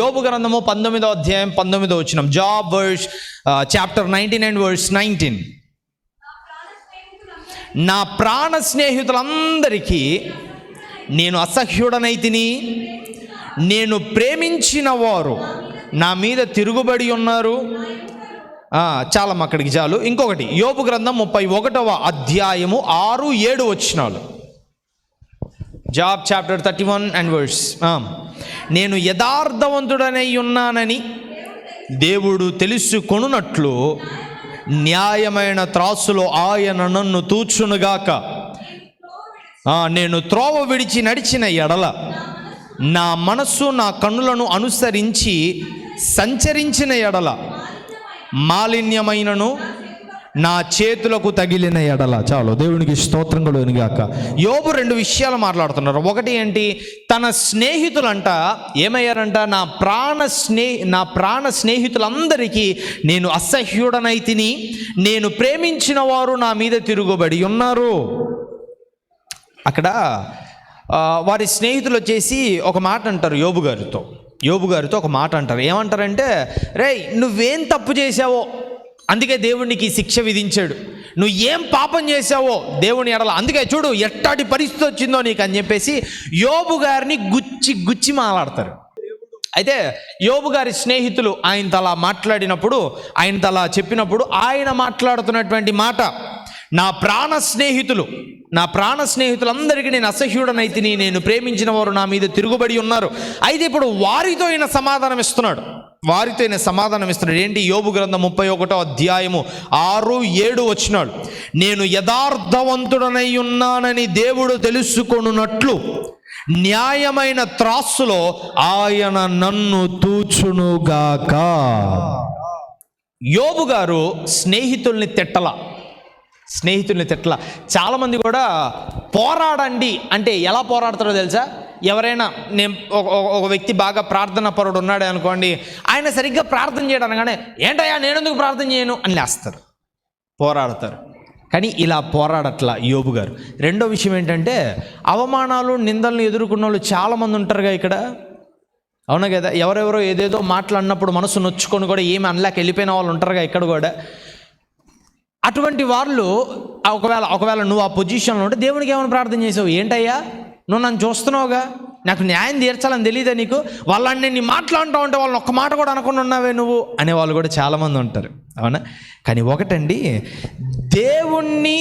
యోబు గ్రంథము 19వ అధ్యాయం 19వ వచనం. Job verse chapter 99 verse 19. నా ప్రాణ స్నేహితులందరికీ నేను అసహ్యుడనైతిని, నేను ప్రేమించిన వారు నా మీద తిరుగుబడి ఉన్నారు. చాలమ్మ, అక్కడికి చాలు. ఇంకొకటి యోబు గ్రంథం 31వ అధ్యాయము 6-7 వచనాలు. Job chapter 31 and verse. నేను యథార్థవంతుడనై ఉన్నానని దేవుడు తెలుసుకొనున్నట్లు న్యాయమైన త్రాసులో ఆయన నన్ను తూచునుగాక. నేను త్రోవ విడిచి నడిచిన ఎడల నా మనస్సు నా కన్నులను అనుసరించి సంచరించిన ఎడల మాలిన్యమైనను నా చేతులకు తగిలిన ఎడల. చాలు, దేవునికి స్తోత్రం కలుగునుగాక. యోబు 2 విషయాలు మాట్లాడుతున్నారు. ఒకటి ఏంటి, తన స్నేహితులంట ఏమయ్యారంట, నా ప్రాణ స్నేహితులందరికీ నేను అసహ్యుడనైతిని, నేను ప్రేమించిన వారు నా మీద తిరుగుబడి ఉన్నారు. అక్కడ వారి స్నేహితులు వచ్చేసి ఒక మాట అంటారు యోబు గారితో ఒక మాట అంటారు. ఏమంటారంటే, రేయ్ నువ్వేం తప్పు చేశావో అందుకే దేవునికి శిక్ష విధించాడు, నువ్వు ఏం పాపం చేసావో దేవుని ఎడల అందుకే చూడు ఎట్టాటి పరిస్థితి వచ్చిందో నీకు అని చెప్పేసి యోబు గారిని గుచ్చి మాట్లాడతారు. అయితే యోబు గారి స్నేహితులు ఆయనతో అలా మాట్లాడినప్పుడు, ఆయనతో అలా చెప్పినప్పుడు ఆయన మాట్లాడుతున్నటువంటి మాట, నా ప్రాణ స్నేహితులందరికీ నేను అసహ్యుడనైతిని, నేను ప్రేమించిన వారు నా మీద తిరుగుబడి ఉన్నారు. అయితే ఇప్పుడు వారితో ఈయన సమాధానం ఇస్తున్నాడు. ఏంటి? యోబు గ్రంథం 31వ అధ్యాయము 6-7 వచనాలు. నేను యథార్థవంతుడనై ఉన్నానని దేవుడు తెలుసుకొనున్నట్లు న్యాయమైన త్రాసులో ఆయన నన్ను తూచునుగాక. యోబు గారు స్నేహితుల్ని తిట్టల. చాలామంది కూడా పోరాడండి అంటే ఎలా పోరాడతారో తెలుసా? ఎవరైనా ఒక వ్యక్తి బాగా ప్రార్థన పరుడు ఉన్నాడే అనుకోండి, ఆయన సరిగ్గా ప్రార్థన చేయడం కానీ ఏంటయ్యా నేనెందుకు ప్రార్థన చేయను అని లేస్తారు, పోరాడతారు. కానీ ఇలా పోరాడట్లా యోబు గారు. రెండో విషయం ఏంటంటే, అవమానాలు నిందలను ఎదుర్కొన్న వాళ్ళు చాలామంది ఉంటారుగా ఇక్కడ, అవునా కదా? ఎవరెవరో ఏదేదో మాట్లాడినప్పుడు మనసు నొచ్చుకొని కూడా ఏమి అనలేక వెళ్ళిపోయిన వాళ్ళు ఉంటారుగా ఇక్కడ కూడా. అటువంటి వాళ్ళు ఒకవేళ నువ్వు ఆ పొజిషన్లో ఉంటే దేవునికి ఏమైనా ప్రార్థన చేసావు? ఏంటయ్యా నువ్వు నన్ను చూస్తున్నావుగా, నాకు న్యాయం తీర్చాలని తెలియదా నీకు? వాళ్ళని నేను మాట్లాడుతూ ఉంటే వాళ్ళని ఒక్క మాట కూడా అనకుండా ఉన్నావే నువ్వు అనేవాళ్ళు కూడా చాలామంది ఉంటారు, అవునా? కానీ ఒకటండి, దేవుణ్ణి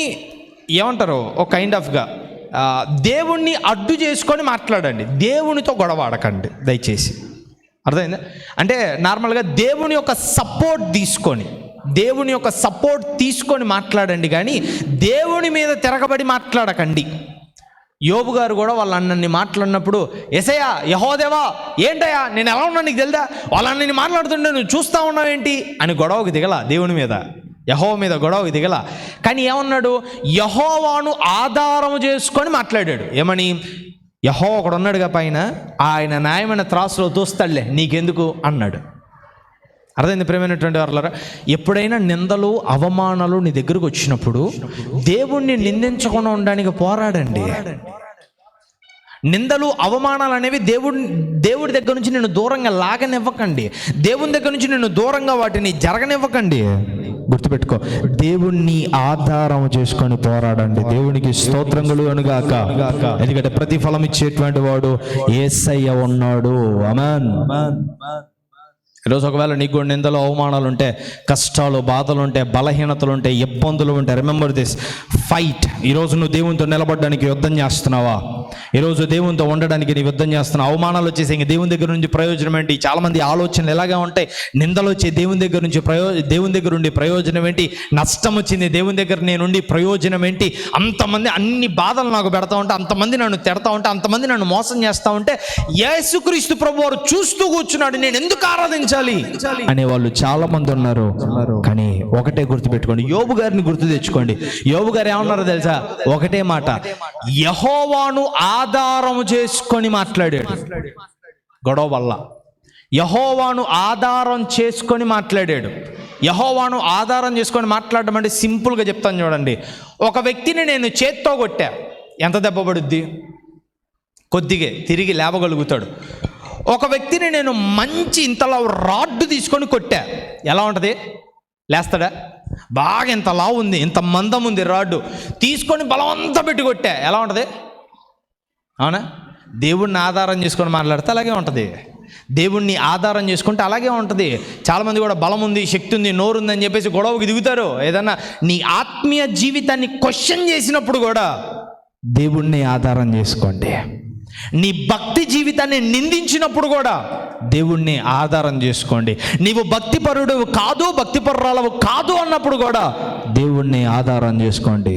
ఏమంటారు ఒక కైండ్ ఆఫ్గా దేవుణ్ణి అడ్డు చేసుకొని మాట్లాడండి, దేవునితో గొడవ ఆడకండి దయచేసి. అర్థమైందా? అంటే నార్మల్గా దేవుని యొక్క సపోర్ట్ తీసుకొని మాట్లాడండి, కానీ దేవుని మీద తిరగబడి మాట్లాడకండి. యోబు గారు కూడా వాళ్ళ అన్నని మాట్లాడినప్పుడు, యేసయ్యా యెహోదేవా ఏంటయ్యా నేను ఎలా ఉన్నా నీకు తెలుదా, వాళ్ళ అన్నని మాట్లాడుతుంటే నువ్వు చూస్తూ ఉన్నావేంటి అని గొడవకు దిగల, దేవుని మీద యెహోవా మీద గొడవకు దిగల. కానీ ఏమన్నాడు, యెహోవాను ఆధారము చేసుకొని మాట్లాడాడు. ఏమని? యెహోవా ఒకడు ఉన్నాడుగా పైన, ఆయన న్యాయమైన త్రాసులో తోస్తాడులే నీకెందుకు అన్నాడు. అర్థమైంది ప్రేమైనటువంటి వాళ్ళరా? ఎప్పుడైనా నిందలు అవమానాలు నీ దగ్గరకు వచ్చినప్పుడు దేవుణ్ణి నిందించకుండా ఉండడానికి పోరాడండి. నిందలు అవమానాలు అనేవి దేవుడి దగ్గర నుంచి నేను దూరంగా లాగనివ్వకండి, దేవుని దగ్గర నుంచి నేను దూరంగా వాటిని జరగనివ్వకండి. గుర్తుపెట్టుకో, దేవుణ్ణి ఆధారం చేసుకొని పోరాడండి. దేవునికి స్తోత్రం కలుగునుగాక. ఎందుకంటే ప్రతిఫలం ఇచ్చేటువంటి వాడు యేసయ్య ఉన్నాడు. ఆమేన్. ఈరోజు ఒకవేళ నీకు కూడా నిందలు అవమానాలు ఉంటే, కష్టాలు బాధలు ఉంటే, బలహీనతలు ఉంటే, ఇబ్బందులు ఉంటే, రిమెంబర్ దిస్, ఫైట్. ఈరోజు నువ్వు దేవునితో నిలబడడానికి యుద్ధం చేస్తున్నావా? ఈరోజు దేవునితో ఉండడానికి నీ యుద్ధం చేస్తున్నావు. అవమానాలు వచ్చేసి ఇంక దేవుని దగ్గర నుంచి ప్రయోజనం ఏంటి? చాలామంది ఆలోచనలు ఎలాగా ఉంటాయి, నిందలు వచ్చే దేవుని దగ్గర నుండి ప్రయోజనం ఏంటి? నష్టం వచ్చింది దేవుని దగ్గర నేనుండి ప్రయోజనం ఏంటి? అంతమంది అన్ని బాధలు నాకు పెడతా ఉంటే, అంతమంది నన్ను తిడతా ఉంటే, అంతమంది నన్ను మోసం చేస్తూ ఉంటే, యేసుక్రీస్తు ప్రభు వారు చూస్తూ కూర్చున్నాడు, నేను ఎందుకు ఆరాధించాలి అనే వాళ్ళు చాలా మంది ఉన్నారు. కానీ ఒకటే గుర్తుపెట్టుకోండి, యోబు గారిని గుర్తు తెచ్చుకోండి. యోబు గారు ఏమన్నారో తెలుసా? ఒకటే మాట, యెహోవాను ఆధారం చేసుకొని మాట్లాడాడు. గొడవ వల్ల యెహోవాను ఆధారం చేసుకొని మాట్లాడాడు. యెహోవాను ఆధారం చేసుకొని మాట్లాడడం అంటే సింపుల్గా చెప్తాను చూడండి. ఒక వ్యక్తిని నేను చేత్తో కొట్టా, ఎంత దెబ్బ పడుద్ది? కొద్దిగే తిరిగి లేవగలుగుతాడు. ఒక వ్యక్తిని నేను మంచి ఇంతలా రాడ్డు తీసుకొని కొట్టా, ఎలా ఉంటుంది? లేస్తాడా? బాగా ఇంత లావు ఉంది, ఇంత మందం ఉంది రాడ్డు, తీసుకొని బలవంతా పెట్టి కొట్టా, ఎలా ఉంటుంది? అవునా? దేవుణ్ణి ఆధారం చేసుకొని మాట్లాడితే అలాగే ఉంటుంది. దేవుణ్ణి ఆధారం చేసుకుంటే అలాగే ఉంటుంది. చాలామంది కూడా బలం ఉంది, శక్తి ఉంది, నోరు ఉందని చెప్పేసి గొడవకు దిగుతారు. ఏదన్నా నీ ఆత్మీయ జీవితాన్ని క్వశ్చన్ చేసినప్పుడు కూడా దేవుణ్ణి ఆధారం చేసుకోండి. నీ భక్తి జీవితాన్ని నిందించినప్పుడు కూడా దేవుణ్ణి ఆధారం చేసుకోండి. నీవు భక్తిపరుడు కాదు, భక్తిపరురాలవు కాదు అన్నప్పుడు కూడా దేవుణ్ణి ఆధారం చేసుకోండి.